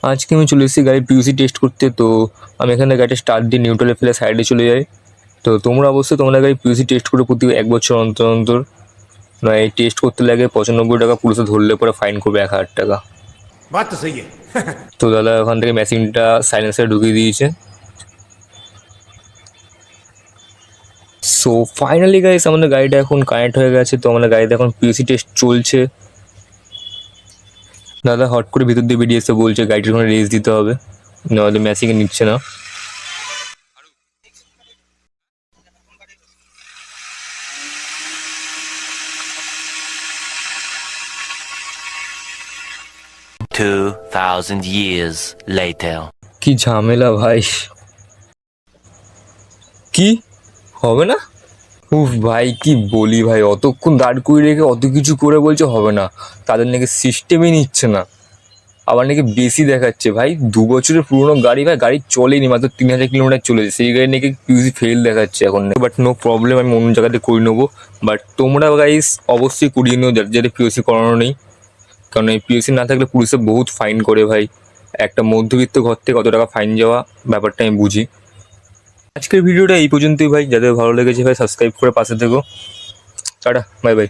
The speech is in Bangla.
আজকে আমি চলে এসেছি গাড়ির পিউসি টেস্ট করতে। তো আমি এখানে গাড়িটা স্টার্ট দিয়ে নিউট্রালে ফেলে সাইডে চলে যাই। তো তোমরা অবশ্যই তোমরা গাড়ি পিউসি টেস্ট করে প্রতি 1 বছর অন্তর অন্তর নয় এই টেস্ট করতে লাগে 95 টাকা, পুলিশে ধরলে পরে ফাইন করবে 1000 টাকা। बात तो सही है। তো দাদা ওখান থেকে মেশিনটা সাইলেন্সারে ঢুকিয়ে দিয়েছে। সো ফাইনালি গাইস আমাদের গাড়িটা এখন কানেক্ট হয়ে গেছে। তো আমাদের গাড়িতে এখন পিউসি টেস্ট চলছে। দাদা হট করে ভিতর দিয়ে বেরিয়ে এসে বলছে গাড়িটার কোনো রেস দিতে হবে, নাহলে ম্যাচিংয়ে নিচ্ছে না। Two thousand years later. কি ঝামেলা ভাই, কি হবে না? উফ ভাই কি বলি ভাই, অতক্ষণ দাঁড় করিয়ে রেখে অত কিছু করে বলছে হবে না, তাদের নাকি সিস্টেমই নিচ্ছে না, আবার নাকি বেশি দেখাচ্ছে। ভাই 2 বছরের পুরোনো গাড়ি, ভাই গাড়ি চলেনি, মাত্র 3000 কিলোমিটার চলেছে, সেই গাড়ি নাকি পিউসি ফেল দেখাচ্ছে এখন। বাট নো প্রবলেম, আমি অন্য জায়গাতে করে নেবো। বাট তোমরা গাইস অবশ্যই করিয়ে নিও যাদের পিউসি করানো নেই, কারণ এই পিউসি না থাকলে পুলিশে বহুত ফাইন করে ভাই। একটা মধ্যবিত্ত ঘর থেকে কত টাকা ফাইন যাওয়া ব্যাপারটা আমি বুঝি। আজকের ভিডিওটা এই পর্যন্তই ভাই, যাদের ভালো লেগেছে ভাই সাবস্ক্রাইব করে পাশে থেকো। Tata, bye bye.